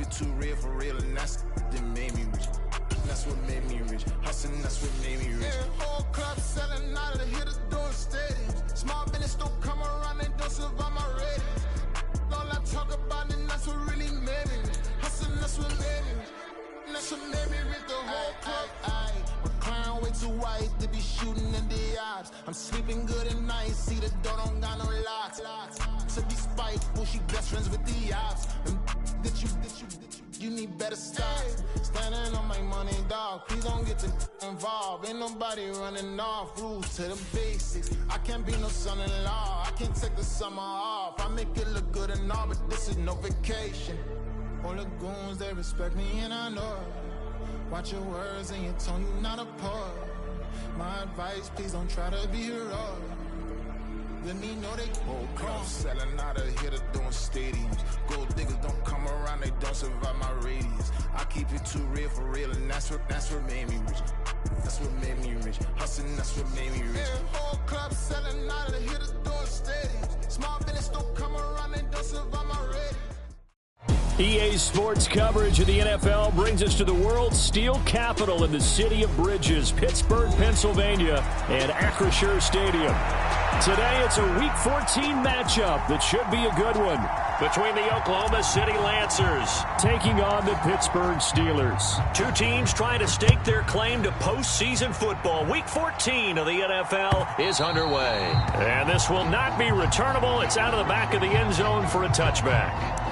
it too real for real, and that's that made me rich. That's what made me rich. Hustling, that's what made me rich. Yeah, whole club selling out of the hitters doing stadiums. Small business don't come around, they don't survive my ratings. All I talk about, and that's what really made me rich. Hustling, that's what made me rich. That's what made me rich. The whole club. My crown way too white to be shooting in the eyes. I'm sleeping good at night. See the door don't got no locks. To be spiteful, she best friends with the ops. You need better stop. Standing on my money, dog. Please don't get too involved. Ain't nobody running off. Rules to the basics. I can't be no son-in-law. I can't take the summer off. I make it look good and all, but this is no vacation. All the goons, they respect me and I know it. Watch your words and your tone, you not a poet. My advice, please don't try to be heroic. Let me know they whole crowd selling out of here to doing stadiums. Gold diggers don't come around, they don't survive my radius. I keep it too real for real, and that's what made me rich. That's what made me rich. Hustling, that's what made me rich. Yeah, whole club selling out of here to doing stadiums. Small business don't come around, they don't survive my radius. EA Sports coverage of the NFL brings us to the world's steel capital in the city of bridges, Pittsburgh, Pennsylvania, and Acrisure Stadium. Today, it's a Week 14 matchup that should be a good one between the Oklahoma City Lancers taking on the Pittsburgh Steelers. Two teams trying to stake their claim to postseason football. Week 14 of the NFL is underway. And this will not be returnable. It's out of the back of the end zone for a touchback.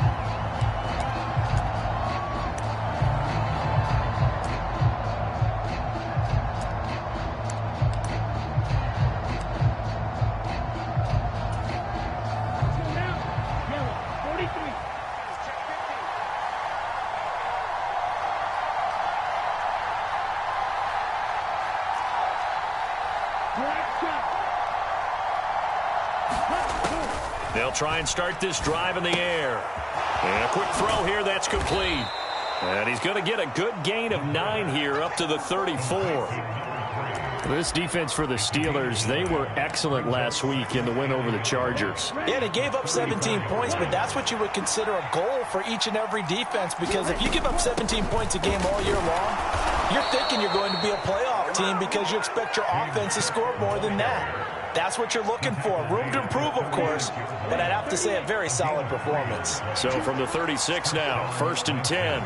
They'll try and start this drive in the air. And a quick throw here, that's complete. And he's going to get a good gain of 9 here up to the 34. This defense for the Steelers, they were excellent last week in the win over the Chargers. Yeah, they gave up 17 points, but that's what you would consider a goal for each and every defense, because if you give up 17 points a game all year long, you're thinking you're going to be a playoff team because you expect your offense to score more than that. That's what you're looking for. Room to improve, of course, but I'd have to say a very solid performance. So from the 36 now, 1st and 10.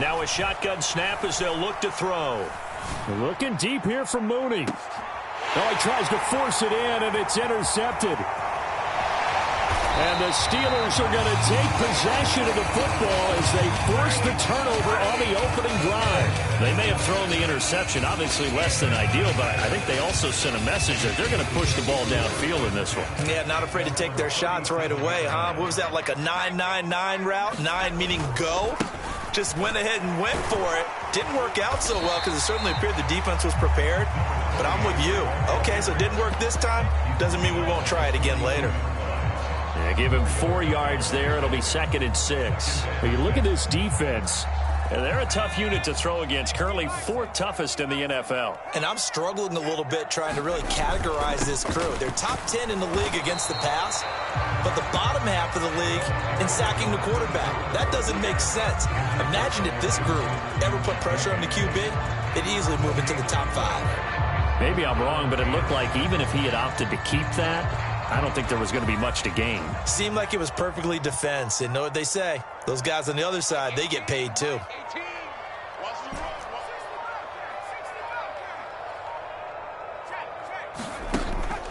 Now a shotgun snap as they'll look to throw. Looking deep here from Mooney. Oh, he tries to force it in, and it's intercepted. And the Steelers are going to take possession of the football as they force the turnover on the opening drive. They may have thrown the interception, obviously less than ideal, but I think they also sent a message that they're going to push the ball downfield in this one. Yeah, not afraid to take their shots right away, huh? What was that, like a 9-9-9 route? 9 meaning go? Just went ahead and went for it. Didn't work out so well because it certainly appeared the defense was prepared. But I'm with you. Okay, so it didn't work this time. Doesn't mean we won't try it again later. Yeah, give him 4 yards there. It'll be 2nd and 6. But you look at this defense, and they're a tough unit to throw against. Currently 4th toughest in the NFL. And I'm struggling a little bit trying to really categorize this crew. They're top 10 in the league against the pass, but the bottom half of the league in sacking the quarterback. That doesn't make sense. Imagine if this group ever put pressure on the QB, it'd easily move into the top 5. Maybe I'm wrong, but it looked like even if he had opted to keep that, I don't think there was going to be much to gain. Seemed like it was perfectly defense. And know what they say? Those guys on the other side, they get paid too.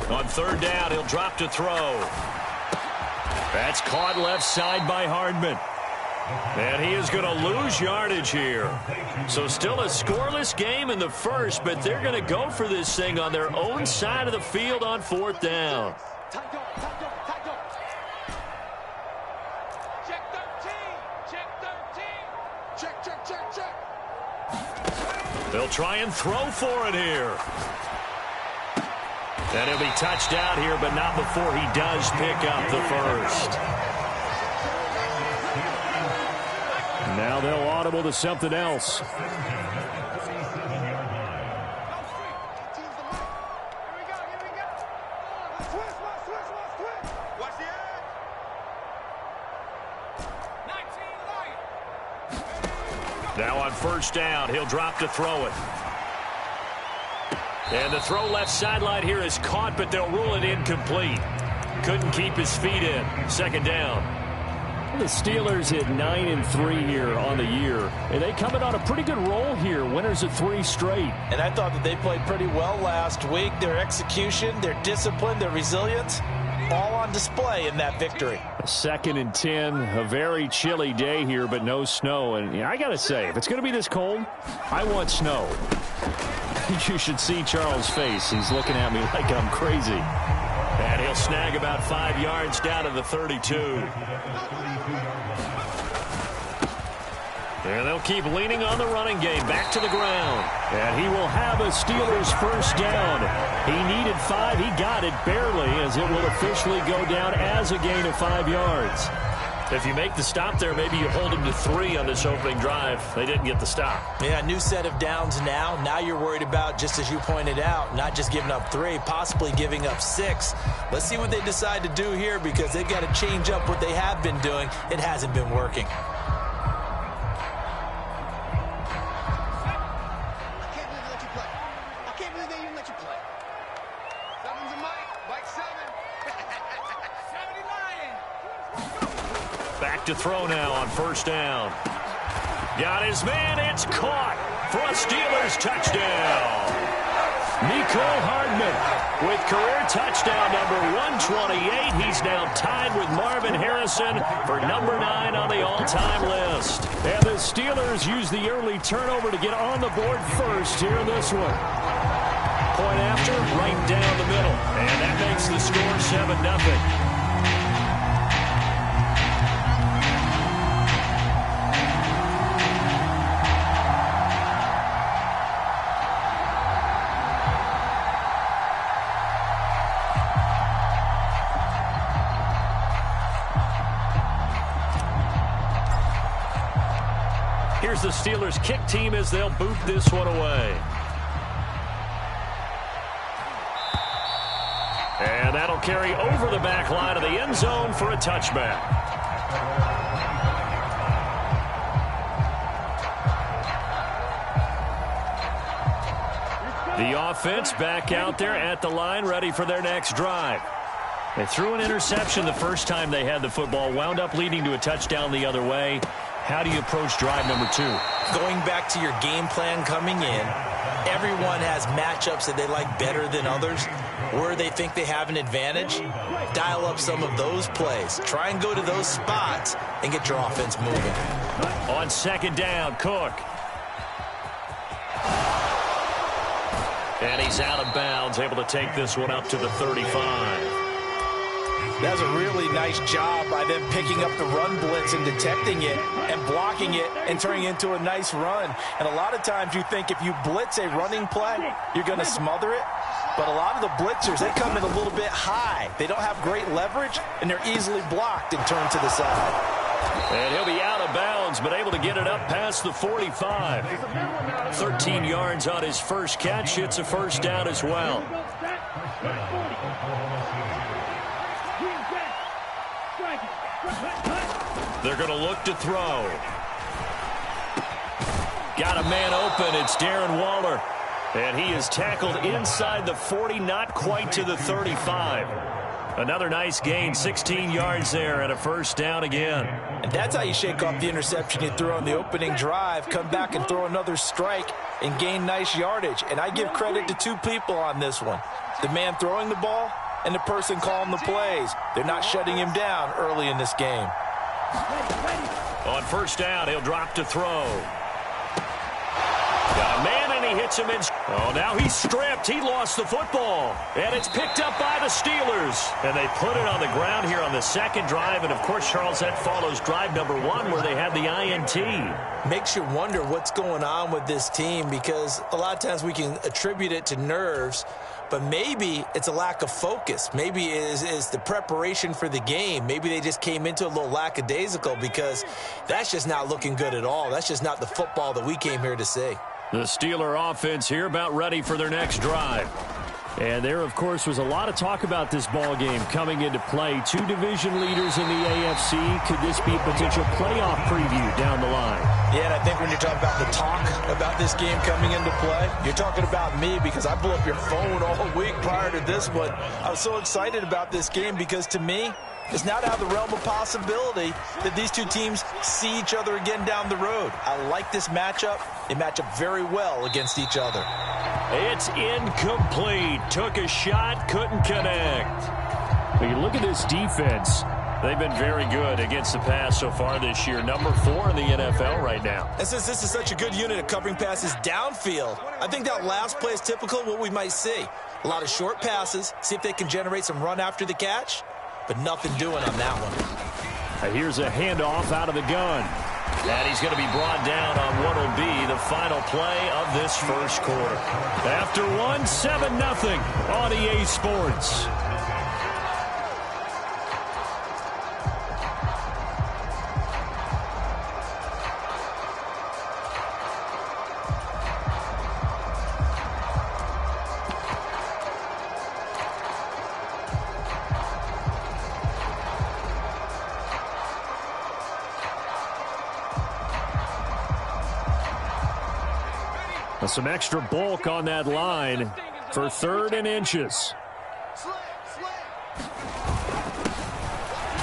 On 3rd down, he'll drop to throw. That's caught left side by Hardman. And he is going to lose yardage here. So still a scoreless game in the first, but they're going to go for this thing on their own side of the field on 4th down. They'll try and throw for it here. And he'll be touched out here, but not before he does pick up the first. Now they'll audible to something else. Now on first down, he'll drop to throw it. And the throw left sideline here is caught, but they'll rule it incomplete. Couldn't keep his feet in. Second down. The Steelers hit 9-3 here on the year, and they come in on a pretty good roll here. Winners of 3 straight. And I thought that they played pretty well last week. Their execution, their discipline, their resilience, all on display in that victory. 2nd and 10, a very chilly day here, but no snow. And I got to say, if it's going to be this cold, I want snow. You should see Charles' face. He's looking at me like I'm crazy. And he'll snag about 5 yards down to the 32. And they'll keep leaning on the running game. Back to the ground. And he will have a Steelers first down. He needed 5. He got it barely, as it will officially go down as a gain of 5 yards. If you make the stop there, maybe you hold them to 3 on this opening drive. They didn't get the stop. Yeah, new set of downs now. Now you're worried about, just as you pointed out, not just giving up 3, possibly giving up 6. Let's see what they decide to do here, because they've got to change up what they have been doing. It hasn't been working. Back to throw now on first down. Got his man. It's caught for a Steelers touchdown. Mecole Hardman with career touchdown number 128. He's now tied with Marvin Harrison for number 9 on the all-time list. And the Steelers use the early turnover to get on the board first here in this one. Point after, right down the middle. And that makes the score 7-0. Here's the Steelers kick team as they'll boot this one away. And that'll carry over the back line of the end zone for a touchback. The offense back out there at the line, ready for their next drive. They threw an interception the first time they had the football, wound up leading to a touchdown the other way. How do you approach drive number 2? Going back to your game plan coming in, everyone has matchups that they like better than others. Where they think they have an advantage, dial up some of those plays. Try and go to those spots and get your offense moving. On second down, Cook. And he's out of bounds, able to take this one up to the 35. That's a really nice job by them picking up the run blitz and detecting it and blocking it and turning it into a nice run. And a lot of times you think if you blitz a running play, you're going to smother it. But a lot of the blitzers, they come in a little bit high. They don't have great leverage, and they're easily blocked and turned to the side. And he'll be out of bounds, but able to get it up past the 45. 13 yards on his first catch. It's a first down as well. They're going to look to throw. Got a man open. It's Darren Waller. And he is tackled inside the 40, not quite to the 35. Another nice gain, 16 yards there, and a first down again. And that's how you shake off the interception you threw on the opening drive. Come back and throw another strike and gain nice yardage. And I give credit to 2 people on this one. The man throwing the ball and the person calling the plays. They're not shutting him down early in this game. On first down, he'll drop to throw. Got a man, and he hits him in. Oh, now he's stripped. He lost the football. And it's picked up by the Steelers. And they put it on the ground here on the second drive. And, of course, Charles, that follows drive number 1 where they had the INT. Makes you wonder what's going on with this team, because a lot of times we can attribute it to nerves. But maybe it's a lack of focus. Maybe it is the preparation for the game. Maybe they just came into a little lackadaisical, because that's just not looking good at all. That's just not the football that we came here to see. The Steeler offense here about ready for their next drive. And there, of course, was a lot of talk about this ball game coming into play. 2 division leaders in the AFC. Could this be a potential playoff preview down the line? Yeah, and I think when you're talking about the talk about this game coming into play, you're talking about me because I blew up your phone all week prior to this one. I was so excited about this game because to me, it's not out of the realm of possibility that these two teams see each other again down the road. I like this matchup. They match up very well against each other. It's incomplete. Took a shot, couldn't connect. When you look at this defense, they've been very good against the pass so far this year. Number 4 in the NFL right now. And since this is such a good unit of covering passes downfield, I think that last play is typical of what we might see. A lot of short passes, see if they can generate some run after the catch, but nothing doing on that one. Here's a handoff out of the gun. And he's going to be brought down on what will be the final play of this first quarter. After one, 7-0 on EA Sports. Some extra bulk on that line for 3rd and inches.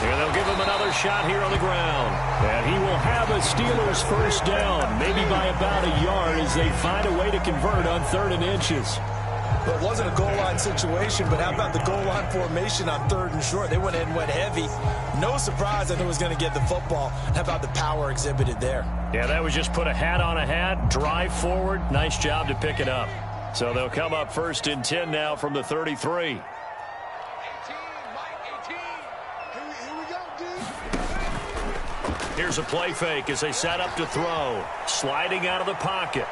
And they'll give him another shot here on the ground. And he will have a Steelers first down, maybe by about a yard as they find a way to convert on 3rd and inches. Well, it wasn't a goal line situation, but how about the goal line formation on 3rd and short? They went in, went heavy. No surprise that it was going to get the football. How about the power exhibited there? Yeah, that was just put a hat on a hat, drive forward. Nice job to pick it up. So they'll come up 1st and 10 now from the 33. Here's a play fake as they set up to throw. Sliding out of the pocket.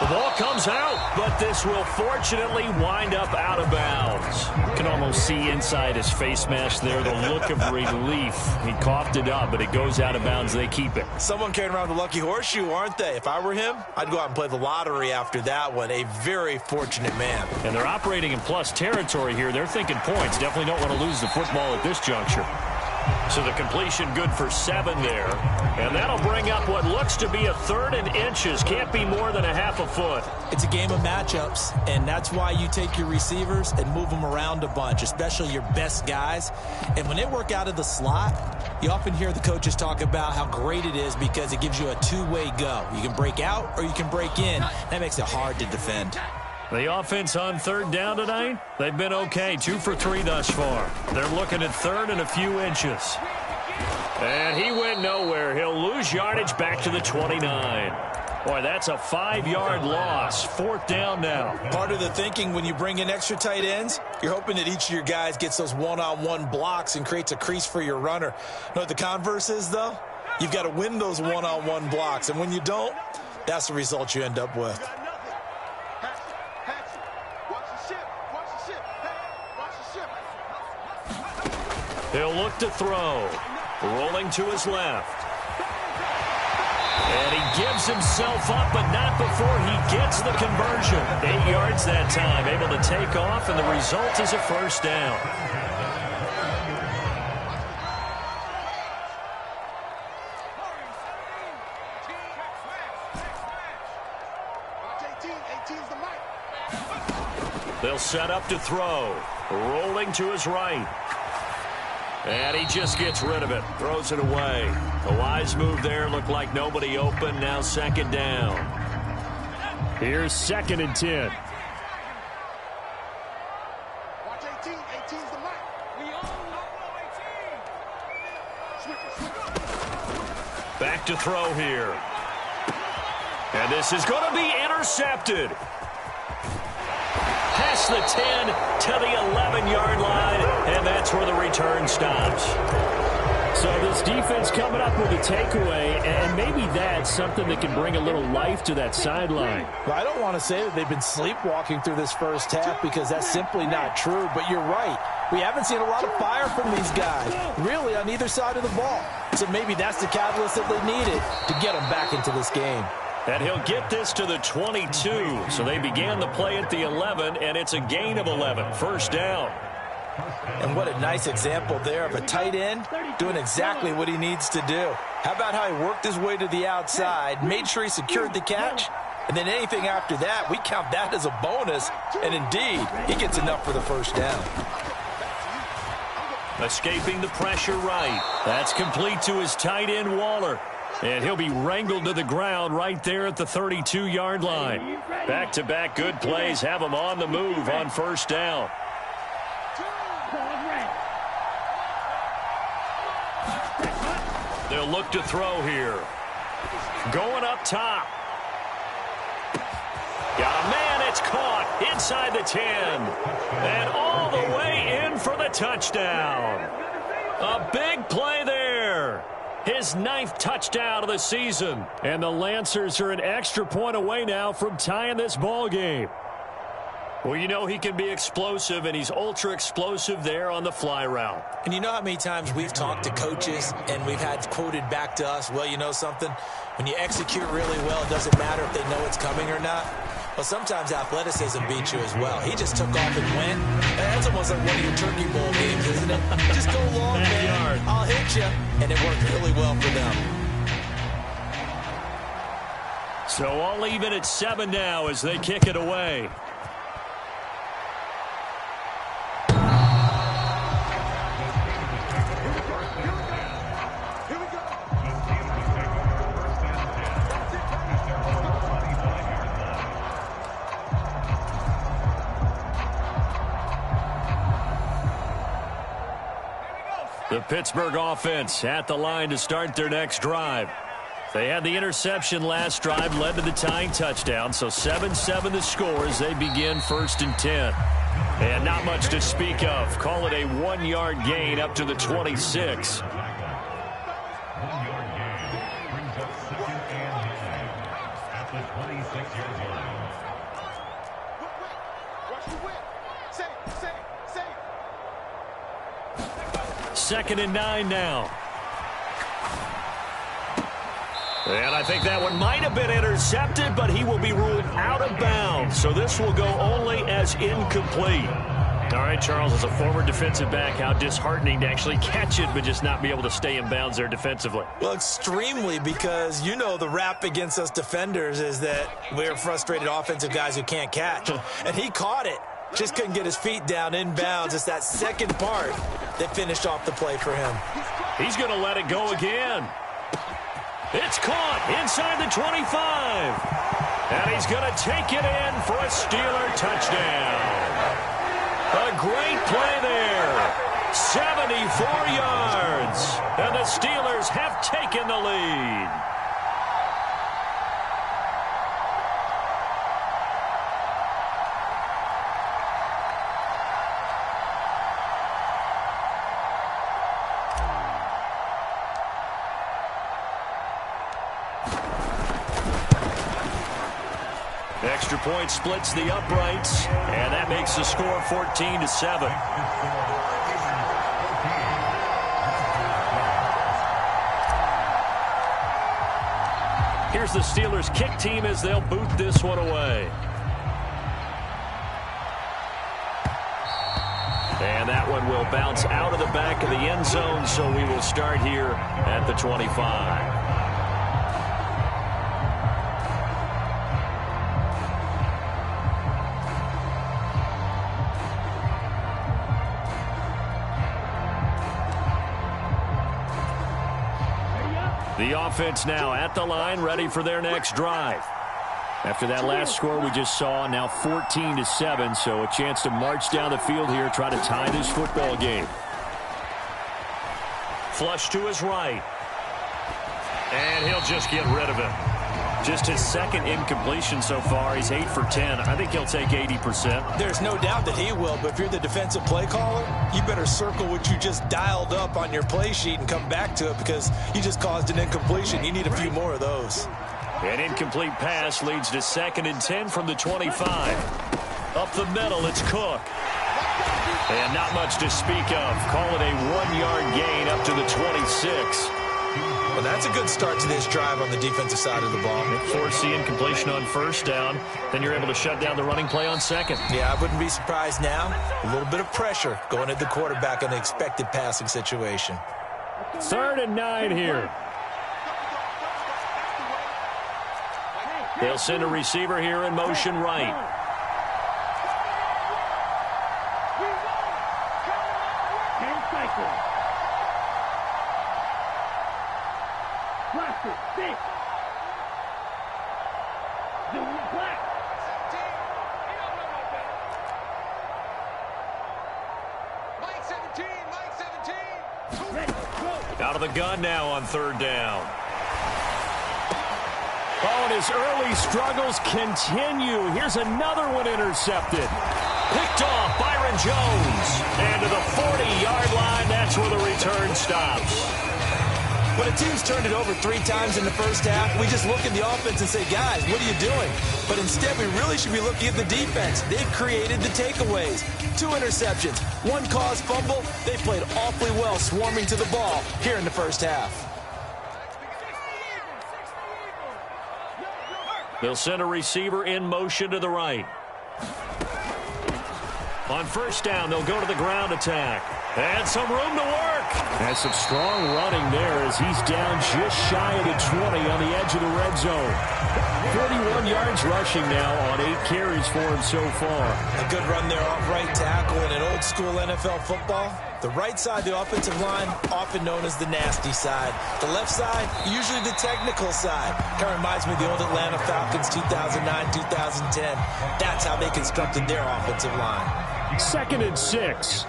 The ball comes out, but this will fortunately wind up out of bounds. You can almost see inside his face mask there the look of relief. He coughed it up, but it goes out of bounds. They keep it. Someone carrying around the lucky horseshoe, aren't they? If I were him, I'd go out and play the lottery after that one. A very fortunate man. And they're operating in plus territory here. They're thinking points. Definitely don't want to lose the football at this juncture. So the completion good for 7 there. And that'll bring up what looks to be a 3rd and inches. Can't be more than a half a foot. It's a game of matchups, and that's why you take your receivers and move them around a bunch, especially your best guys. And when they work out of the slot, you often hear the coaches talk about how great it is because it gives you a two-way go. You can break out or you can break in. That makes it hard to defend. The offense on 3rd down tonight, they've been okay. 2 for 3 thus far. They're looking at 3rd and a few inches. And he went nowhere. He'll lose yardage back to the 29. Boy, that's a 5-yard loss. 4th down now. Part of the thinking when you bring in extra tight ends, you're hoping that each of your guys gets those one-on-one blocks and creates a crease for your runner. You know what the converse is, though? You've got to win those one-on-one blocks. And when you don't, that's the result you end up with. He'll look to throw. Rolling to his left. And he gives himself up, but not before he gets the conversion. 8 yards that time, able to take off, and the result is a first down. They'll set up to throw. Rolling to his right. And he just gets rid of it. Throws it away. A wise move there. Looked like nobody open. Now 2nd down. Here's 2nd and 10. Watch 18. 18's the mic. We all know 18. Back to throw here. And this is going to be intercepted. Past the 10 to the 11-yard line, and that's where the return stops. So this defense coming up with a takeaway, and maybe that's something that can bring a little life to that sideline. Well, I don't want to say that they've been sleepwalking through this first half because that's simply not true, but you're right. We haven't seen a lot of fire from these guys, really, on either side of the ball. So maybe that's the catalyst that they needed to get them back into this game. And he'll get this to the 22. So they began the play at the 11, and it's a gain of 11. First down. And what a nice example there of a tight end doing exactly what he needs to do. How about how he worked his way to the outside, made sure he secured the catch, and then anything after that, we count that as a bonus. And indeed, he gets enough for the first down. Escaping the pressure right. That's complete to his tight end, Waller. And he'll be wrangled to the ground right there at the 32-yard line. Back-to-back good plays have him on the move on first down. They'll look to throw here. Going up top. Got a man, it's caught inside the 10. And all the way in for the touchdown. A big play there. His 9th touchdown of the season. And the Lancers are an extra point away now from tying this ball game. Well, you know he can be explosive, and he's ultra explosive there on the fly route. And you know how many times we've talked to coaches and we've had quoted back to us, well, you know something? When you execute really well, it doesn't matter if they know it's coming or not. Well, sometimes athleticism beats you as well. He just took off and went. That's almost like one of your Turkey Bowl games, isn't it? Just go long, man. I'll hit you. And it worked really well for them. So all even at 7 now as they kick it away. The Pittsburgh offense at the line to start their next drive. They had the interception last drive, led to the tying touchdown, so 7-7 the score as they begin 1st and 10. And not much to speak of. Call it a 1-yard gain up to the 26. Second and 9 now. And I think that one might have been intercepted, but he will be ruled out of bounds. So this will go only as incomplete. All right, Charles, as a former defensive back, how disheartening to actually catch it, but just not be able to stay in bounds there defensively. Well, extremely, because you know the rap against us defenders is that we're frustrated offensive guys who can't catch. And he caught it. Just couldn't get his feet down in bounds. It's that second part that finished off the play for him. He's going to let it go again. It's caught inside the 25. And he's going to take it in for a Steeler touchdown. A great play there. 74 yards. And the Steelers have taken the lead. Extra point splits the uprights, and that makes the score 14-7. Here's the Steelers' kick team as they'll boot this one away. And that one will bounce out of the back of the end zone, so we will start here at the 25. The offense now at the line, ready for their next drive. After that last score we just saw, now 14-7, so a chance to march down the field here, try to tie this football game. Flush to his right. And he'll just get rid of it. Just his second incompletion so far. He's 8 for 10. I think he'll take 80%. There's no doubt that he will, but if you're the defensive play caller, you better circle what you just dialed up on your play sheet and come back to it, because you just caused an incompletion. You need a few more of those. An incomplete pass leads to 2nd and 10 from the 25. Up the middle, it's Cook. And not much to speak of. Call it a 1-yard gain up to the 26. Well, that's a good start to this drive on the defensive side of the ball. Foreseeing completion on first down. Then you're able to shut down the running play on second. Yeah, I wouldn't be surprised now. A little bit of pressure going at the quarterback in an expected passing situation. 3rd and 9 here. They'll send a receiver here in motion right. Out of the gun now on 3rd down. Oh, and his early struggles continue. Here's another one intercepted. Picked off Byron Jones. And to the 40-yard line, that's where the return stops. When a team's turned it over 3 times in the first half, we just look at the offense and say, guys, what are you doing? But instead, we really should be looking at the defense. They've created the takeaways. 2 interceptions, 1 caused fumble. They played awfully well swarming to the ball here in the first half. They'll send a receiver in motion to the right. On first down, they'll go to the ground attack. And some room to work. And some strong running there as he's down just shy of the 20 on the edge of the red zone. 41 yards rushing now on 8 carries for him so far. A good run there off right tackle in an old school NFL football. The right side, the offensive line, often known as the nasty side. The left side, usually the technical side. Kind of reminds me of the old Atlanta Falcons 2009, 2010. That's how they constructed their offensive line. 2nd and 6.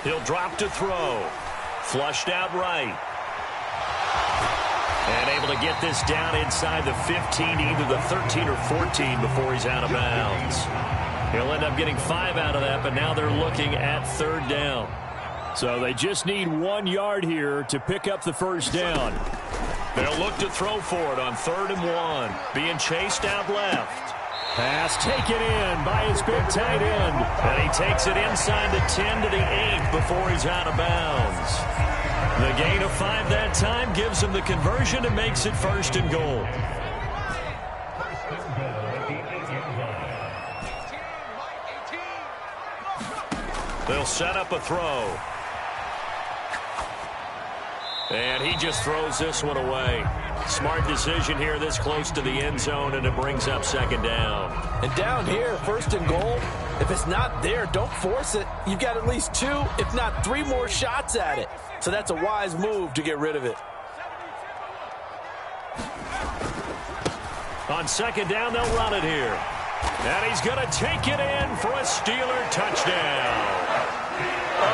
He'll drop to throw. Flushed out right. And able to get this down inside the 15, either the 13 or 14 before he's out of bounds. He'll end up getting 5 out of that, but now they're looking at 3rd down. So they just need 1 yard here to pick up the first down. They'll look to throw for it on 3rd and 1. Being chased out left. Pass taken in by his big tight end. And he takes it inside the 10 to the 8 before he's out of bounds. The gain of 5 that time gives him the conversion and makes it 1st and goal. They'll set up a throw. And he just throws this one away. Smart decision here this close to the end zone, and it brings up 2nd down. And down here, 1st and goal, if it's not there, don't force it. You've got at least 2, if not 3 more shots at it. So that's a wise move to get rid of it. On 2nd down, they'll run it here. And he's going to take it in for a Steeler touchdown.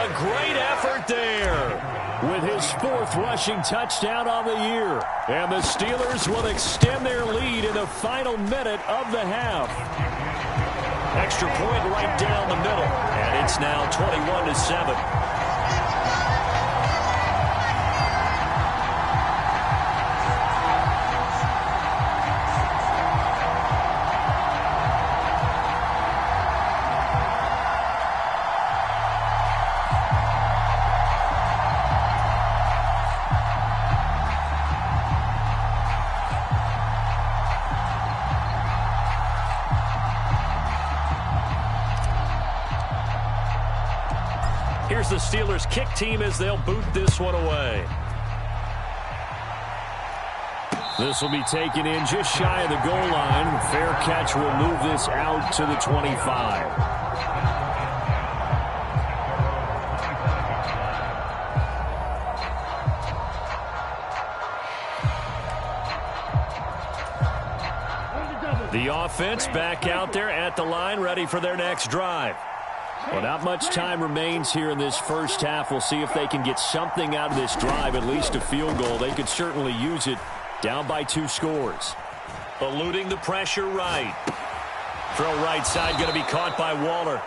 A great effort there with his 4th rushing touchdown on the year. And the Steelers will extend their lead in the final minute of the half. Extra point right down the middle. And it's now 21-7. Here's the Steelers kick team as they'll boot this one away. This will be taken in just shy of the goal line. Fair catch will move this out to the 25. The offense back out there at the line, ready for their next drive. Well, not much time remains here in this first half. We'll see if they can get something out of this drive, at least a field goal. They could certainly use it, down by 2 scores. Eluding the pressure right. Throw right side, going to be caught by Waller.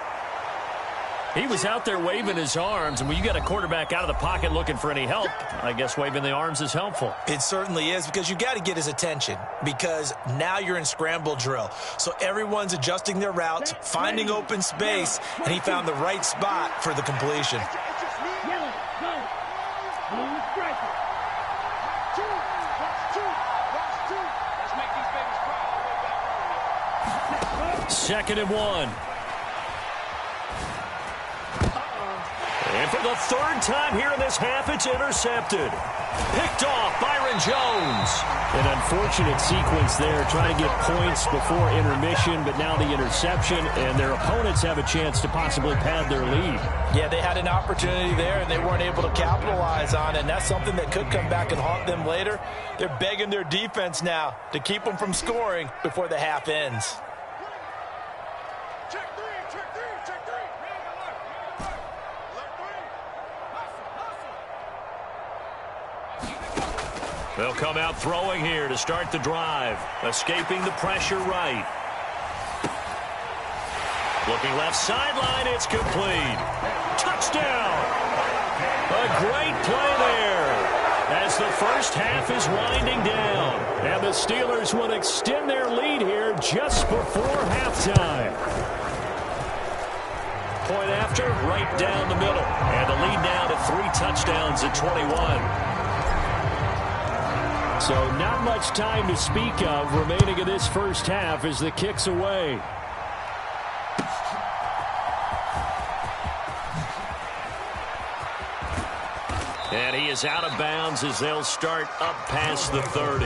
He was out there waving his arms, and when you got a quarterback out of the pocket looking for any help, I guess waving the arms is helpful. It certainly is, because you got to get his attention, because now you're in scramble drill. So everyone's adjusting their routes, finding open space, and he found the right spot for the completion. Second and 1. And for the third time here in this half, it's intercepted. Picked off Byron Jones. An unfortunate sequence there, trying to get points before intermission, but now the interception, and their opponents have a chance to possibly pad their lead. Yeah, they had an opportunity there, and they weren't able to capitalize on it, and that's something that could come back and haunt them later. They're begging their defense now to keep them from scoring before the half ends. They'll come out throwing here to start the drive. Escaping the pressure right. Looking left sideline, it's complete. Touchdown! A great play there as the first half is winding down. And the Steelers will extend their lead here just before halftime. Point after, right down the middle. And the lead now to 3 touchdowns at 21. So not much time to speak of remaining in this first half as the kick's away. And he is out of bounds as they'll start up past the 30.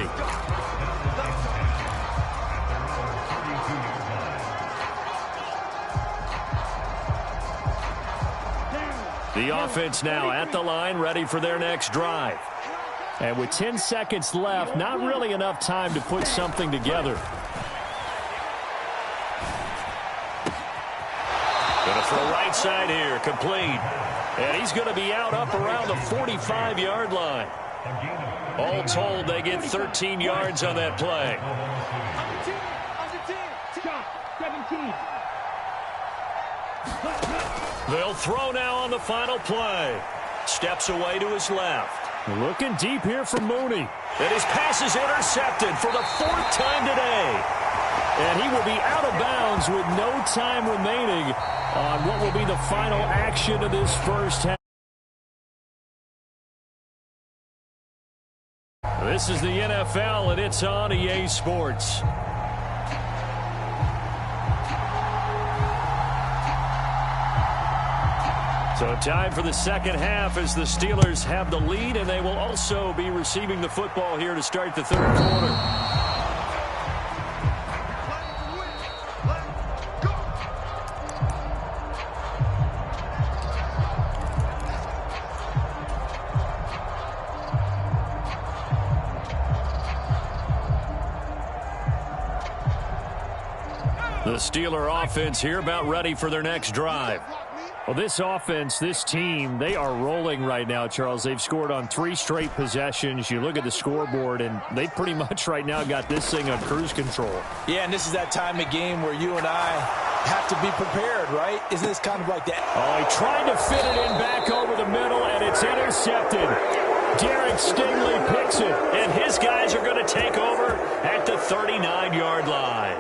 The offense now at the line, ready for their next drive. And with 10 seconds left, not really enough time to put something together. Going to throw right side here, complete. And he's going to be out up around the 45-yard line. All told, they get 13 yards on that play. They'll throw now on the final play. Steps away to his left. Looking deep here for Mooney. And his pass is intercepted for the 4th time today. And he will be out of bounds with no time remaining on what will be the final action of this first half. This is the NFL, and it's on EA Sports. So time for the second half as the Steelers have the lead, and they will also be receiving the football here to start the third quarter. The Steeler offense here about ready for their next drive. Well, this offense, this team, they are rolling right now, Charles. They've scored on 3 straight possessions. You look at the scoreboard, and they pretty much right now got this thing on cruise control. Yeah, and this is that time of game where you and I have to be prepared, right? Isn't this kind of like that? Oh, he tried to fit it in back over the middle, and it's intercepted. Derek Stingley picks it. And his guys are going to take over at the 39-yard line.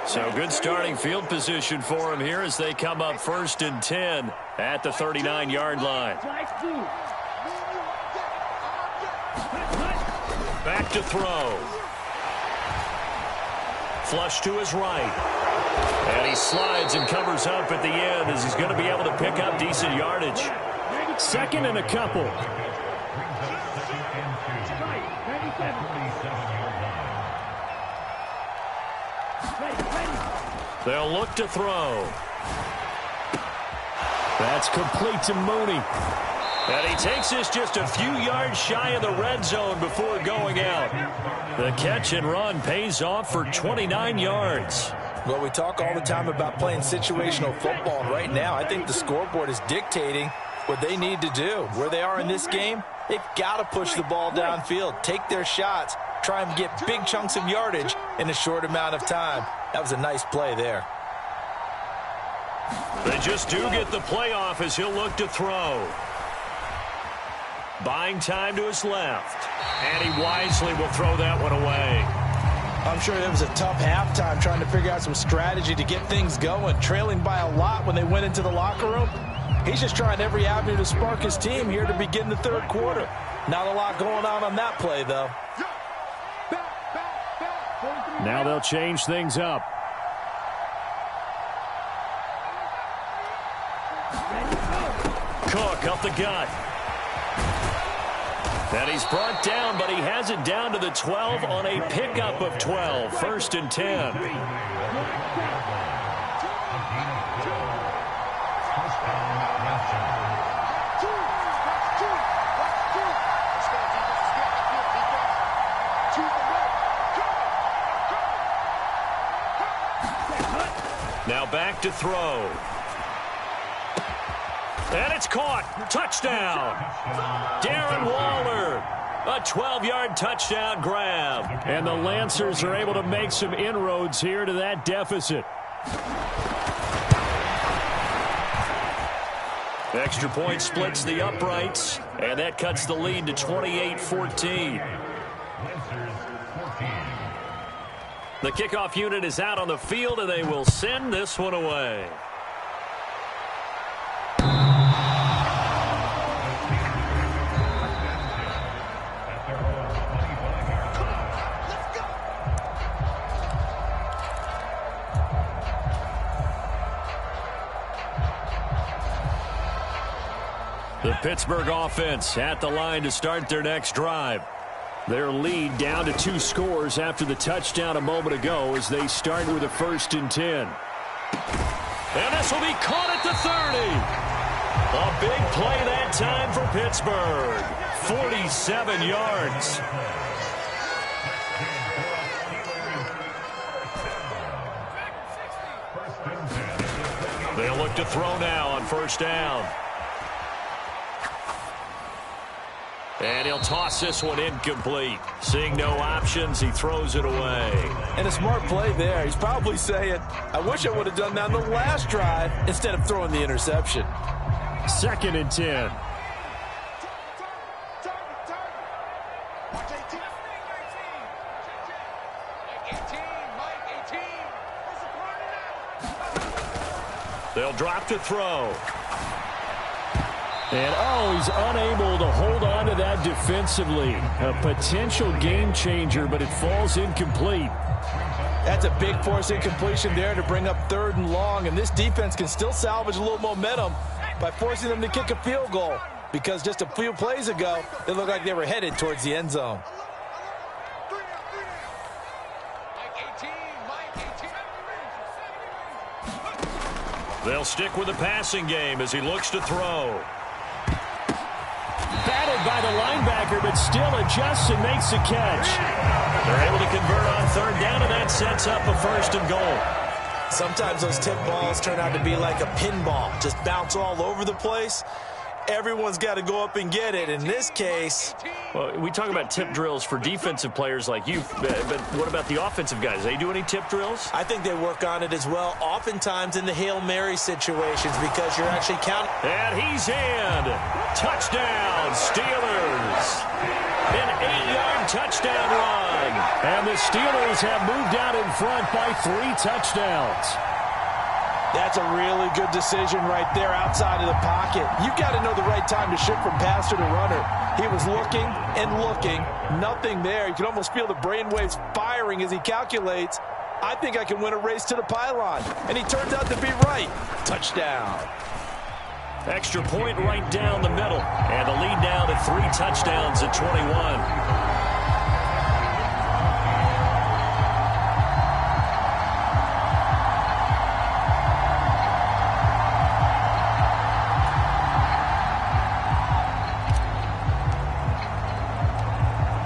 So good starting field position for him here as they come up 1st and 10 at the 39-yard line. Back to throw. Flush to his right. And he slides and covers up at the end as he's going to be able to pick up decent yardage. 2nd and a couple. They'll look to throw. That's complete to Mooney. And he takes this just a few yards shy of the red zone before going out. The catch and run pays off for 29 yards. Well, we talk all the time about playing situational football, and right now I think the scoreboard is dictating what they need to do. Where they are in this game, they've got to push the ball downfield, take their shots, try and get big chunks of yardage in a short amount of time. That was a nice play there. They just do get the playoff as he'll look to throw. Buying time to his left. And he wisely will throw that one away. I'm sure it was a tough halftime trying to figure out some strategy to get things going. Trailing by a lot when they went into the locker room. He's just trying every avenue to spark his team here to begin the third quarter. Not a lot going on that play, though. Now they'll change things up. Cook up the gut. And he's brought down, but he has it down to the 12 on a pickup of 12. 1st and 10. Now back to throw. And it's caught. Touchdown. Darren Waller. A 12-yard touchdown grab. And the Lancers are able to make some inroads here to that deficit. Extra point splits the uprights. And that cuts the lead to 28-14. The kickoff unit is out on the field, and they will send this one away. The Pittsburgh offense at the line to start their next drive. Their lead down to 2 scores after the touchdown a moment ago as they start with a 1st and 10. And this will be caught at the 30. A big play that time for Pittsburgh. 47 yards. They'll look to throw now on 1st down. And he'll toss this one incomplete. Seeing no options, he throws it away. And a smart play there. He's probably saying, I wish I would have done that on the last drive instead of throwing the interception. 2nd and 10. They'll drop to throw. And, he's unable to hold on to that defensively. A potential game changer, but it falls incomplete. That's a big force incompletion there to bring up 3rd and long. And this defense can still salvage a little momentum by forcing them to kick a field goal. Because just a few plays ago, it looked like they were headed towards the end zone. They'll stick with the passing game as he looks to throw. Batted by the linebacker, but still adjusts and makes the catch. They're able to convert on 3rd down, and that sets up a 1st and goal. Sometimes those tip balls turn out to be like a pinball. Just bounce all over the place. Everyone's got to go up and get it. In this case... Well, we talk about tip drills for defensive players like you, but what about the offensive guys? They do any tip drills? I think they work on it as well, oftentimes in the Hail Mary situations because you're actually counting. And he's in. Touchdown, Steelers. An 8-yard touchdown run. And the Steelers have moved out in front by 3 touchdowns. That's a really good decision right there outside of the pocket. You've got to know the right time to shift from passer to runner. He was looking and looking. Nothing there. You can almost feel the brainwaves firing as he calculates, I think I can win a race to the pylon. And he turns out to be right. Touchdown. Extra point right down the middle. And the lead now to 3 touchdowns at 21.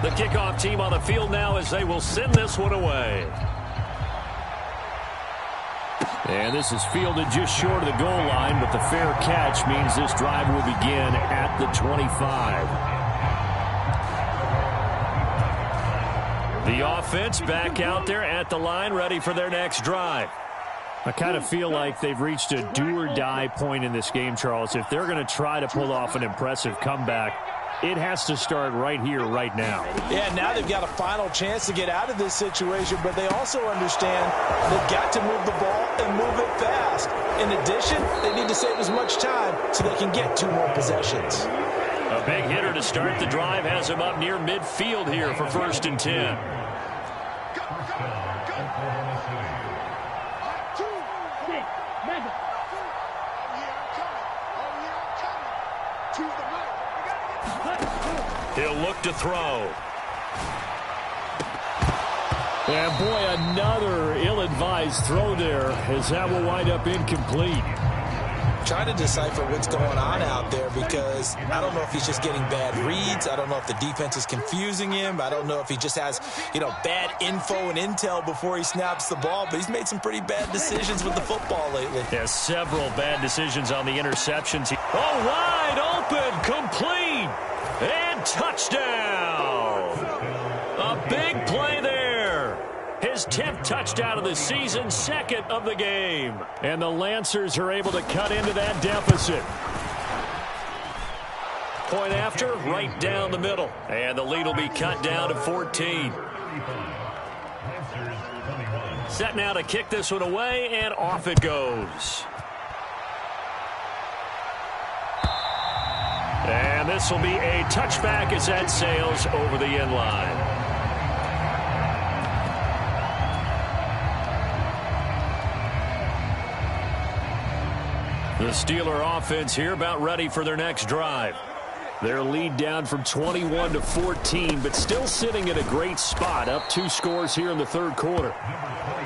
The kickoff team on the field now as they will send this one away. And this is fielded just short of the goal line, but the fair catch means this drive will begin at the 25. The offense back out there at the line, ready for their next drive. I kind of feel like they've reached a do-or-die point in this game, Charles. If they're going to try to pull off an impressive comeback, it has to start right here, right now. Yeah, now they've got a final chance to get out of this situation, but they also understand they've got to move the ball and move it fast. In addition, they need to save as much time so they can get 2 more possessions. A big hitter to start the drive has him up near midfield here for 1st and 10. He'll look to throw. And boy, another ill-advised throw there, as that will wind up incomplete. Trying to decipher what's going on out there, because I don't know if he's just getting bad reads. I don't know if the defense is confusing him. I don't know if he just has, bad info and intel before he snaps the ball. But he's made some pretty bad decisions with the football lately. Yeah, several bad decisions on the interceptions. Oh, wide open, complete, and touchdown. A big play there. His 10th touchdown of the season, 2nd of the game. And the Lancers are able to cut into that deficit. Point after, right down the middle. And the lead will be cut down to 14. Set now to kick this one away, and off it goes. And this will be a touchback as that sails over the end line. The Steeler offense here about ready for their next drive. Their lead down from 21 to 14, but still sitting at a great spot, up 2 scores here in the 3rd quarter.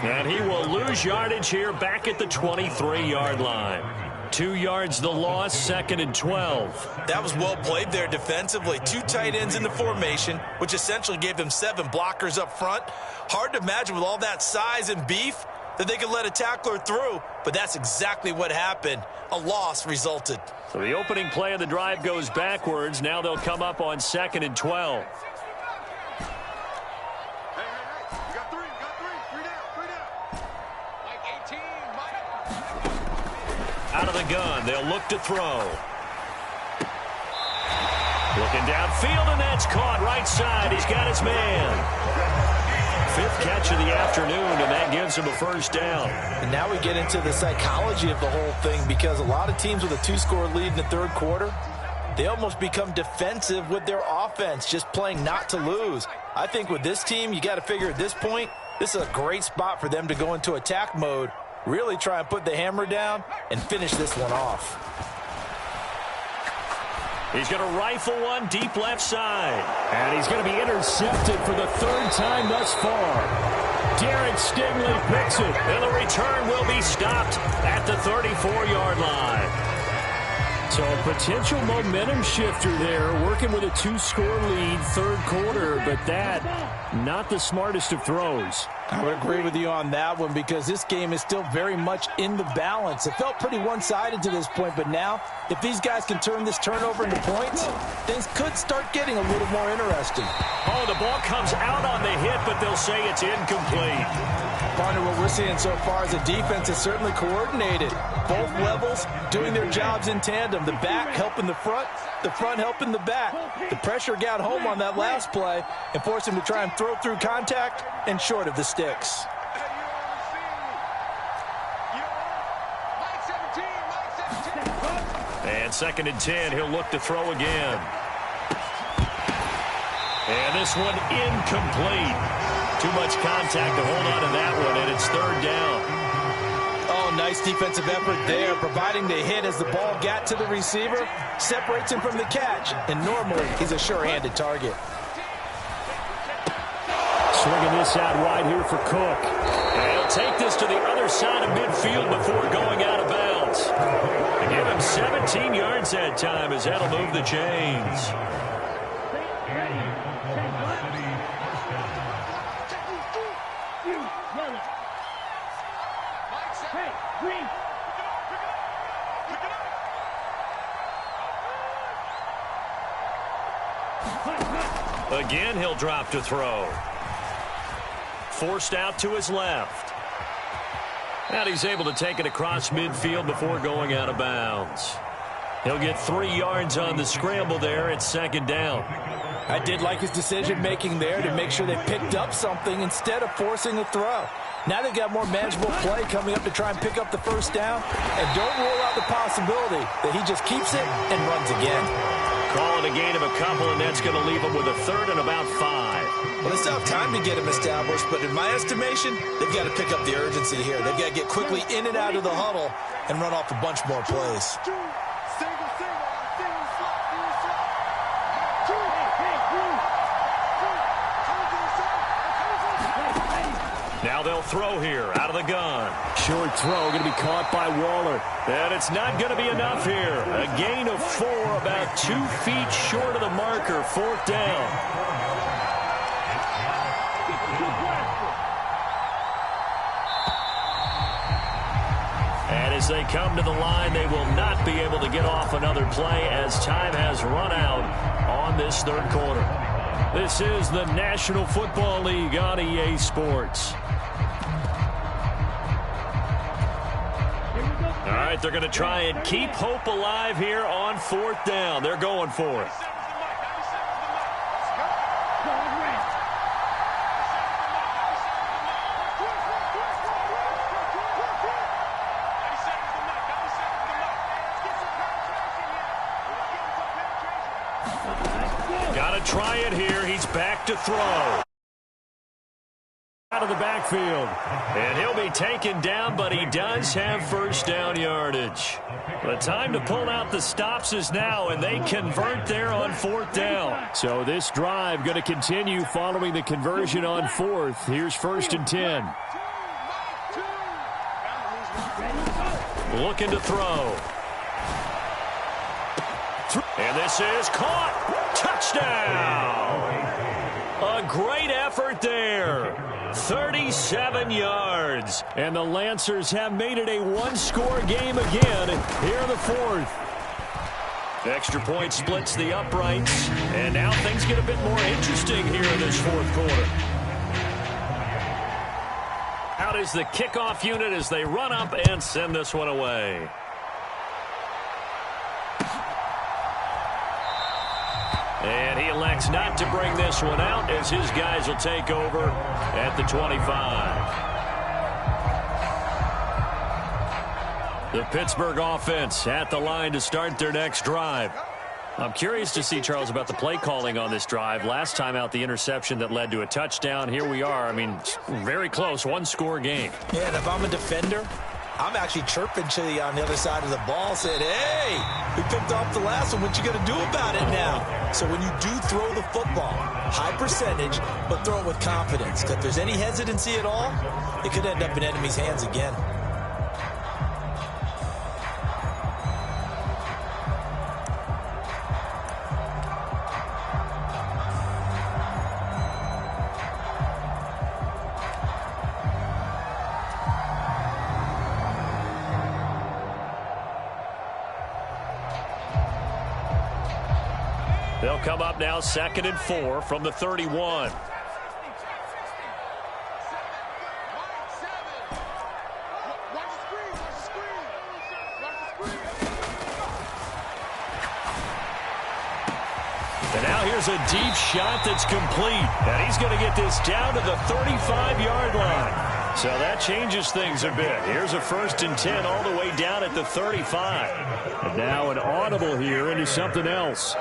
And he will lose yardage here back at the 23-yard line. 2 yards the loss, 2nd and 12. That was well played there defensively. 2 tight ends in the formation, which essentially gave them 7 blockers up front. Hard to imagine with all that size and beef that they could let a tackler through, but that's exactly what happened. A loss resulted. So the opening play of the drive goes backwards. Now they'll come up on 2nd and 12. Out of the gun, they'll look to throw. Looking downfield, and that's caught right side. He's got his man. 5th catch of the afternoon, and that gives him a 1st down. And now we get into the psychology of the whole thing, because a lot of teams with a 2-score lead in the 3rd quarter, they almost become defensive with their offense, just playing not to lose. I think with this team, you got to figure at this point, this is a great spot for them to go into attack mode, really try and put the hammer down and finish this one off. He's going to rifle one deep left side. And he's going to be intercepted for the 3rd time thus far. Derek Stingley picks it. And the return will be stopped at the 34-yard line. So a potential momentum shifter there, working with a 2-score lead, 3rd quarter, but that, not the smartest of throws. I would agree with you on that one, because this game is still very much in the balance. It felt pretty one-sided to this point, but now, if these guys can turn this turnover into points, things could start getting a little more interesting. Oh, the ball comes out on the hit, but they'll say it's incomplete. Partner, what we're seeing so far as a defense is certainly coordinated. Both levels doing their jobs in tandem. The back helping the front helping the back. The pressure got home on that last play and forced him to try and throw through contact and short of the sticks. And 2nd and 10, he'll look to throw again. And this one incomplete. Too much contact to hold on to that one, and it's 3rd down. Oh, nice defensive effort there, providing the hit as the ball got to the receiver, separates him from the catch, and normally he's a sure-handed target. Swinging this out wide here for Cook. And he'll take this to the other side of midfield before going out of bounds. They give him 17 yards that time, as that'll move the chains. Again, he'll drop to throw. Forced out to his left. And he's able to take it across midfield before going out of bounds. He'll get 3 yards on the scramble there. It's second down. I did like his decision-making there to make sure they picked up something instead of forcing a throw. Now they've got more manageable play coming up to try and pick up the first down. And don't rule out the possibility that he just keeps it and runs again. Call it a gain of a couple, and that's going to leave him with a third and about 5. Well, they still have time to get him established, but in my estimation, they've got to pick up the urgency here. They've got to get quickly in and out of the huddle and run off a bunch more plays. Now they'll throw here out of the gun. Short throw going to be caught by Waller. And it's not going to be enough here. A gain of 4, about 2 feet short of the marker. 4th down. And as they come to the line, they will not be able to get off another play as time has run out on this third quarter. This is the National Football League on EA Sports. All right, they're going to try and keep hope alive here on 4th down. They're going for it. Got to try it here. He's back to throw. Out of the backfield. And he'll be taken down, but he does have first down yardage. The time to pull out the stops is now, and they convert there on 4th down. So this drive going to continue following the conversion on 4th. Here's 1st and 10. Looking to throw. And this is caught. Touchdown. A great effort there. 37 yards. And the Lancers have made it a one-score game again here in the 4th. Extra point splits the uprights. And now things get a bit more interesting here in this 4th quarter. Out is the kickoff unit as they run up and send this one away. And he elects not to bring this one out as his guys will take over at the 25. The Pittsburgh offense at the line to start their next drive. I'm curious to see, Charles, about the play calling on this drive. Last time out, the interception that led to a touchdown. Here we are. I mean, very close, one-score game. Yeah, and if I'm a defender, I'm actually chirping to you on the other side of the ball, saying, hey, we picked off the last one. What you going to do about it now? So when you do throw the football, high percentage, but throw it with confidence. Because if there's any hesitancy at all, it could end up in enemy's hands again. They'll come up now 2nd and 4 from the 31. And now here's a deep shot that's complete. And he's going to get this down to the 35-yard line. So that changes things a bit. Here's a 1st and 10 all the way down at the 35. And now an audible here into something else.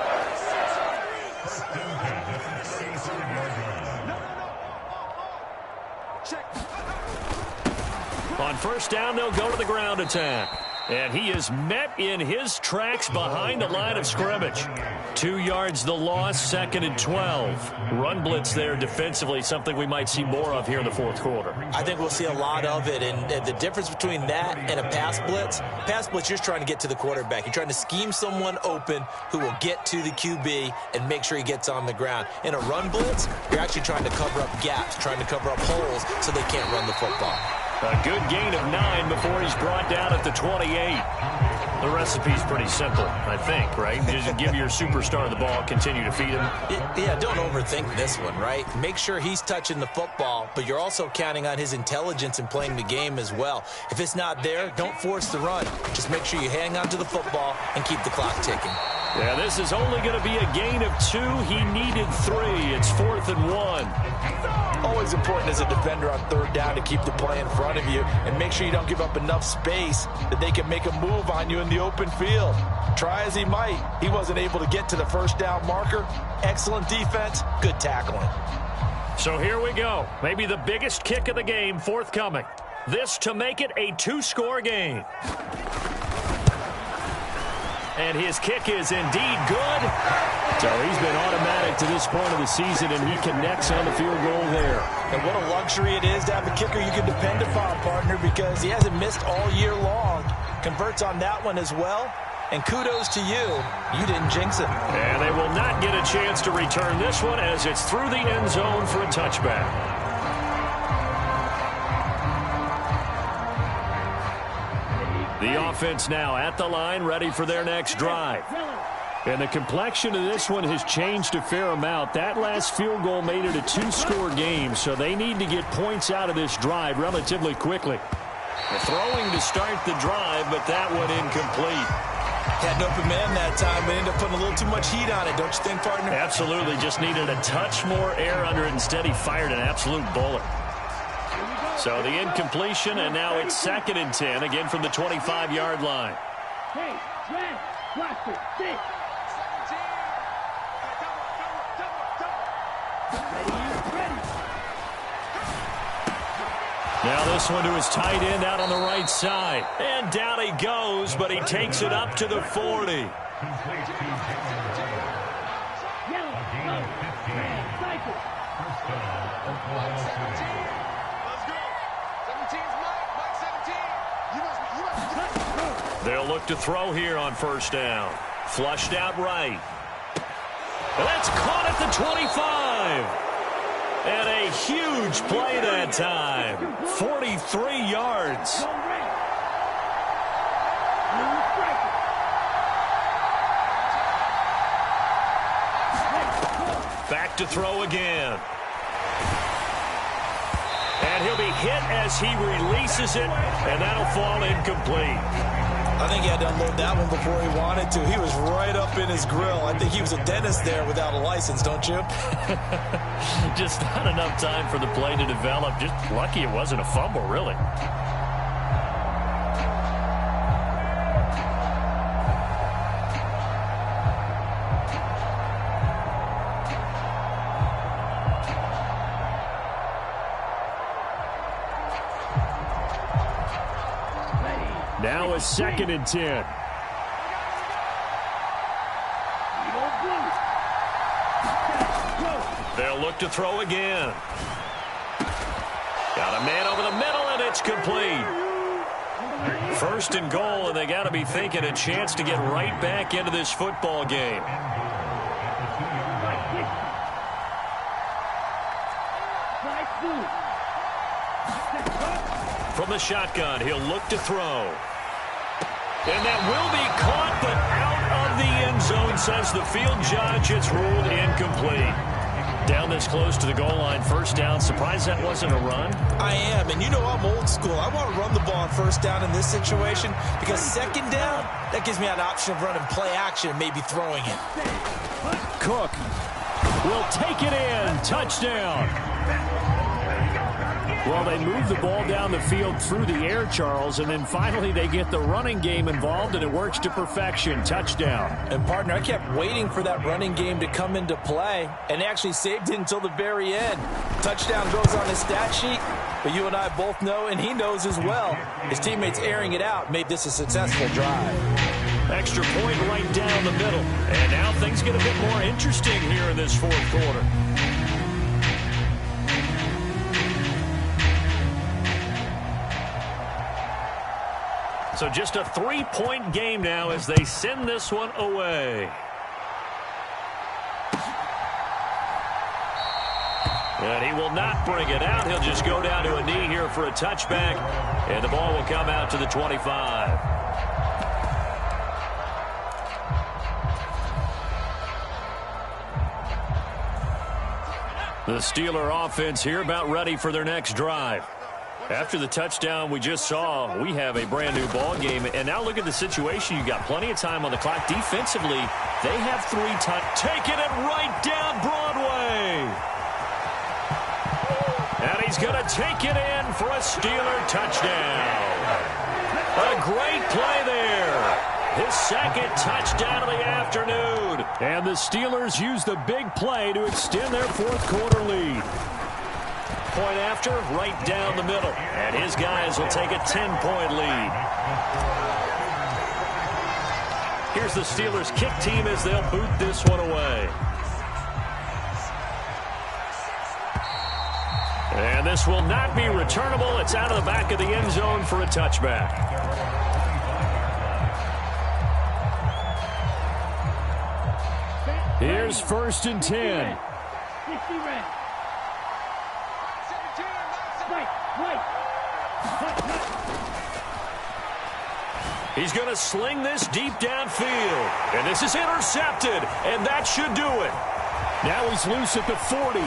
On 1st down, they'll go to the ground attack. And he is met in his tracks behind the line of scrimmage. 2 yards the loss, 2nd and 12. Run blitz there defensively, something we might see more of here in the 4th quarter. I think we'll see a lot of it, and the difference between that and a pass blitz, you're just trying to get to the quarterback. You're trying to scheme someone open who will get to the QB and make sure he gets on the ground. In a run blitz, you're actually trying to cover up gaps, trying to cover up holes so they can't run the football. A good gain of 9 before he's brought down at the 28. The recipe's pretty simple, I think, right? Just give your superstar the ball, continue to feed him. Yeah, don't overthink this one, right? Make sure he's touching the football, but you're also counting on his intelligence in playing the game as well. If it's not there, don't force the run. Just make sure you hang on to the football and keep the clock ticking. Yeah, this is only going to be a gain of 2. He needed 3. It's 4th and 1. Always important as a defender on 3rd down to keep the play in front of you and make sure you don't give up enough space that they can make a move on you in the open field. Try as he might, he wasn't able to get to the 1st down marker. Excellent defense, good tackling. So here we go. Maybe the biggest kick of the game forthcoming. This to make it a 2-score game. And his kick is indeed good. So he's been automatic to this point of the season, and he connects on the field goal there. And what a luxury it is to have a kicker you can depend upon, partner, because he hasn't missed all year long. Converts on that one as well. And kudos to you. You didn't jinx it. And they will not get a chance to return this one as it's through the end zone for a touchback. The offense now at the line, ready for their next drive. And the complexion of this one has changed a fair amount. That last field goal made it a 2-score game, so they need to get points out of this drive relatively quickly. Throwing to start the drive, but that one incomplete. Had an open man that time, but ended up putting a little too much heat on it, don't you think, partner? Absolutely. Just needed a touch more air under it. Instead, he fired an absolute bullet. So the incompletion, and now it's 2nd and 10, again from the 25-yard line. Now this one to his tight end out on the right side. And down he goes, but he takes it up to the 40. They'll look to throw here on 1st down. Flushed out right. And that's caught at the 25. And a huge play that time. 43 yards. Back to throw again. And he'll be hit as he releases it, and that'll fall incomplete. I think he had to unload that one before he wanted to. He was right up in his grill. I think he was a dentist there without a license, don't you? Just not enough time for the play to develop. Just lucky it wasn't a fumble, really. Now a 2nd and 10. They'll look to throw again. Got a man over the middle, and it's complete. 1st and goal, and they got to be thinking a chance to get right back into this football game. From the shotgun, he'll look to throw. And that will be caught, but out of the end zone, says the field judge. It's ruled incomplete. Down this close to the goal line, 1st down. Surprised that wasn't a run? I am, and you know I'm old school. I want to run the ball on 1st down in this situation because 2nd down, that gives me an option of running play action and maybe throwing it. Cook will take it in. Touchdown. Well, they move the ball down the field through the air, Charles, and then finally they get the running game involved, and it works to perfection. Touchdown. And, partner, I kept waiting for that running game to come into play, and actually saved it until the very end. Touchdown goes on his stat sheet, but you and I both know, and he knows as well, his teammates airing it out made this a successful drive. Extra point right down the middle. And now things get a bit more interesting here in this 4th quarter. So just a 3-point game now as they send this one away. And he will not bring it out. He'll just go down to a knee here for a touchback. And the ball will come out to the 25. The Steeler offense here about ready for their next drive. After the touchdown we just saw, we have a brand-new ball game. And now look at the situation. You got plenty of time on the clock. Defensively, they have 3 times. Taking it right down Broadway. And he's going to take it in for a Steeler touchdown. A great play there. His second touchdown of the afternoon. And the Steelers use the big play to extend their fourth quarter lead. Point after, right down the middle. And his guys will take a 10-point lead. Here's the Steelers kick team as they'll boot this one away. And this will not be returnable. It's out of the back of the end zone for a touchback. Here's 1st and 10. He's going to sling this deep downfield. And this is intercepted. And that should do it. Now he's loose at the 40.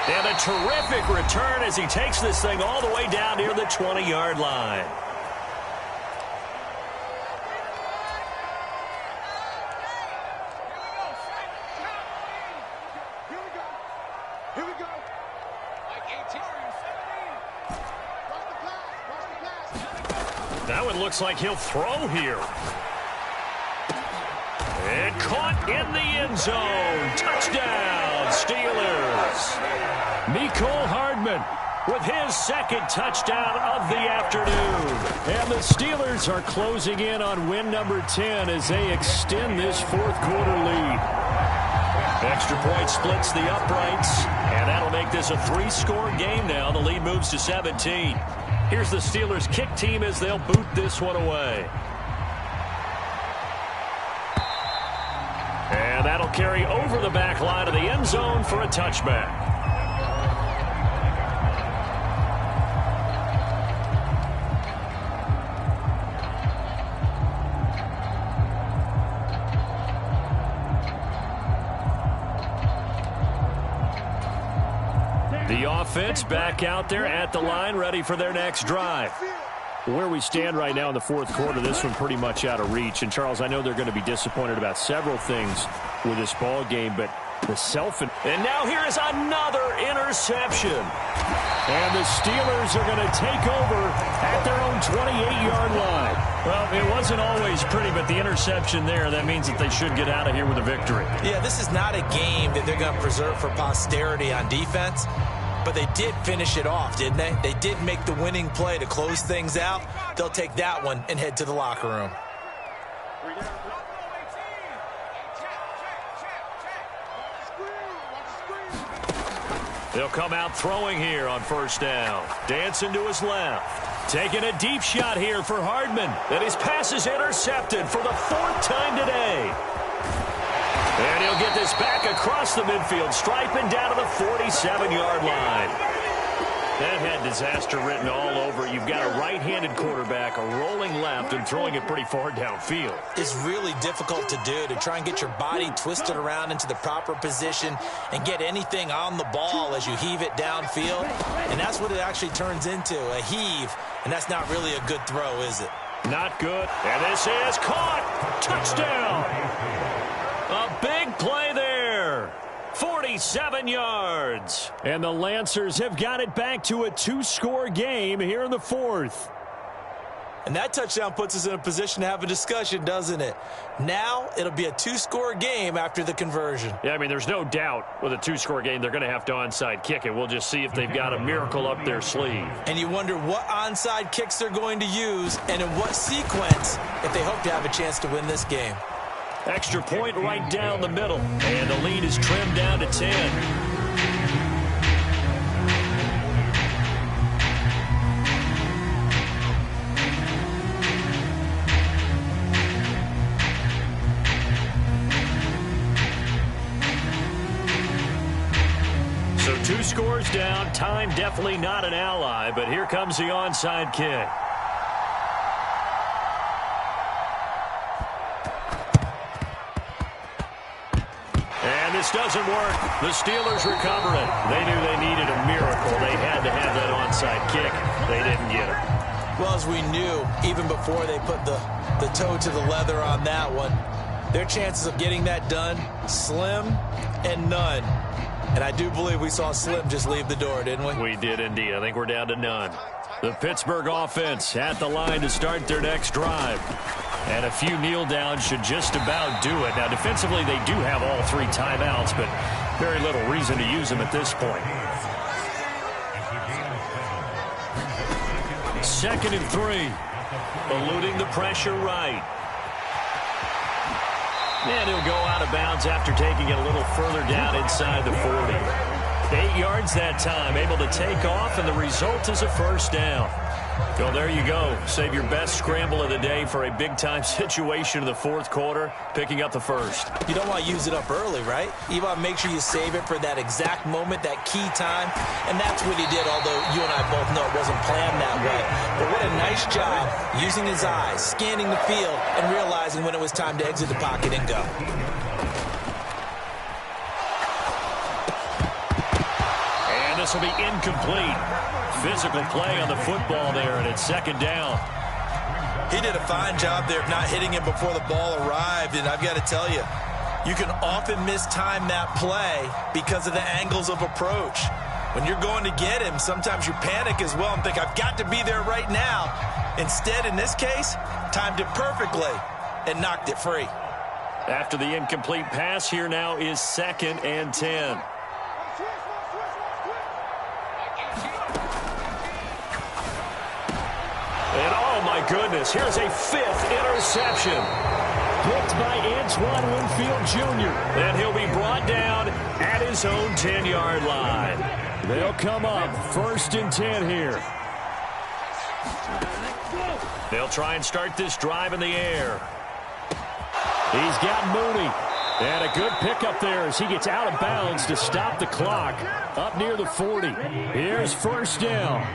And a terrific return as he takes this thing all the way down near the 20-yard line. Now it looks like he'll throw here. And caught in the end zone. Touchdown, Steelers. Mecole Hardman with his second touchdown of the afternoon. And the Steelers are closing in on win number 10 as they extend this fourth quarter lead. Extra point splits the uprights, and that'll make this a 3-score game now. The lead moves to 17. Here's the Steelers kick team as they'll boot this one away. And that'll carry over the back line of the end zone for a touchback. The offense back out there at the line, ready for their next drive. Where we stand right now in the fourth quarter, this one pretty much out of reach. And, Charles, I know they're going to be disappointed about several things with this ball game, but the And now here is another interception. And the Steelers are going to take over at their own 28-yard line. Well, it wasn't always pretty, but the interception there, that means that they should get out of here with a victory. Yeah, this is not a game that they're going to preserve for posterity on defense. But they did finish it off, didn't they? They did make the winning play to close things out. They'll take that one and head to the locker room. They'll come out throwing here on first down. Dancing to his left. Taking a deep shot here for Hardman. And his pass is intercepted for the 4th time today. And he'll get this back across the midfield, striping down to the 47-yard line. That had disaster written all over. You've got a right-handed quarterback, a rolling left, and throwing it pretty far downfield. It's really difficult to do, to try and get your body twisted around into the proper position and get anything on the ball as you heave it downfield. And that's what it actually turns into, a heave. And that's not really a good throw, is it? Not good. And this is caught. Touchdown. A big play there. 47 yards. And the Lancers have got it back to a 2-score game here in the fourth. And that touchdown puts us in a position to have a discussion, doesn't it? Now it'll be a 2-score game after the conversion. Yeah, I mean, there's no doubt with a 2-score game they're going to have to onside kick it. We'll just see if they've got a miracle up their sleeve. And you wonder what onside kicks they're going to use and in what sequence if they hope to have a chance to win this game. Extra point right down the middle. And the lead is trimmed down to 10. So 2 scores down. Time definitely not an ally, but here comes the onside kick. doesn't work. The Steelers recover it. They knew they needed a miracle. They had to have that onside kick. They didn't get it. Well, as we knew, even before they put the toe to the leather on that one, their chances of getting that done, slim and none. And I do believe we saw Slim just leave the door, didn't we? We did indeed. I think we're down to none. The Pittsburgh offense at the line to start their next drive. And a few kneel downs should just about do it. Now, defensively, they do have all 3 timeouts, but very little reason to use them at this point. 2nd and 3. Eluding the pressure right. And he'll go out of bounds after taking it a little further down inside the 40. 8 yards that time, able to take off, and the result is a first down. Well, there you go. Save your best scramble of the day for a big-time situation in the 4th quarter, picking up the first. You don't want to use it up early, right? You want to make sure you save it for that exact moment, that key time, and that's what he did, although you and I both know it wasn't planned that way. But what a nice job using his eyes, scanning the field, and realizing when it was time to exit the pocket and go. And this will be incomplete. Physical play on the football there, and it's 2nd down. He did a fine job there of not hitting him before the ball arrived, and I've got to tell you, you can often mistime that play because of the angles of approach. When you're going to get him, sometimes you panic as well and think, I've got to be there right now. Instead, in this case, timed it perfectly and knocked it free. After the incomplete pass, here now is 2nd and 10. And oh my goodness, here's a 5th interception. Picked by Antoine Winfield Jr. And he'll be brought down at his own 10-yard line. They'll come up 1st and 10 here. They'll try and start this drive in the air. He's got Mooney. And a good pickup there as he gets out of bounds to stop the clock up near the 40. Here's 1st down.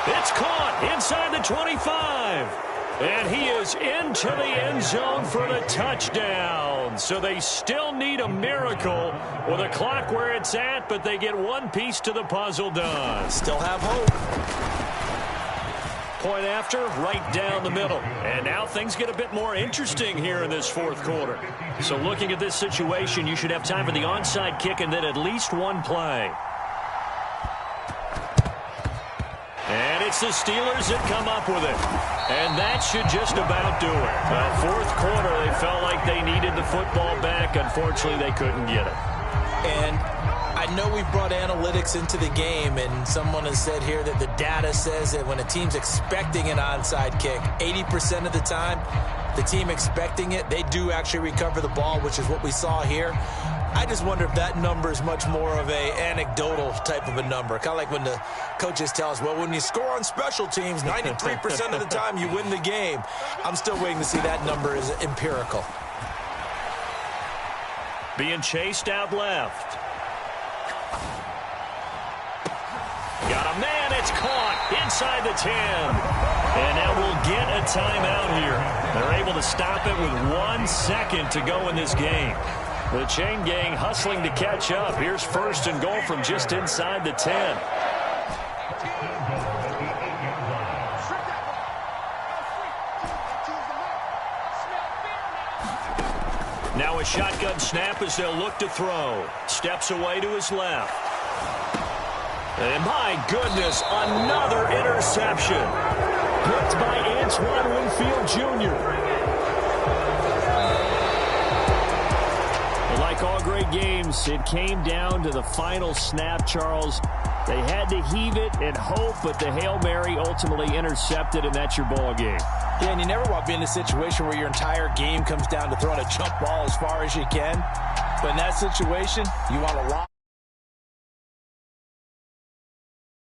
It's caught inside the 25. And he is into the end zone for the touchdown. So they still need a miracle with a clock where it's at, but they get one piece to the puzzle done. Still have hope. Point after, right down the middle. And now things get a bit more interesting here in this 4th quarter. So looking at this situation, you should have time for the onside kick and then at least one play. And it's the Steelers that come up with it. And that should just about do it. 4th quarter, they felt like they needed the football back. Unfortunately, they couldn't get it. And I know we've brought analytics into the game, and someone has said here that the data says that when a team's expecting an onside kick, 80% of the time, the team expecting it, they do actually recover the ball, which is what we saw here. I just wonder if that number is much more of a anecdotal type of a number. Kind of like when the coaches tell us, well, when you score on special teams, 93% of the time you win the game. I'm still waiting to see that number is empirical. Being chased out left. Got a man, it's caught inside the 10. And now we'll get a timeout here. They're able to stop it with 1 second to go in this game. The chain gang hustling to catch up. Here's 1st and goal from just inside the 10. Now a shotgun snap as they'll look to throw. Steps away to his left. And my goodness, another interception. Picked by Antoine Winfield Jr. Like all great games, it came down to the final snap, Charles. They had to heave it and hope, but the Hail Mary ultimately intercepted, and that's your ball game. Yeah, and you never want to be in a situation where your entire game comes down to throwing a jump ball as far as you can. But in that situation, you want to lock.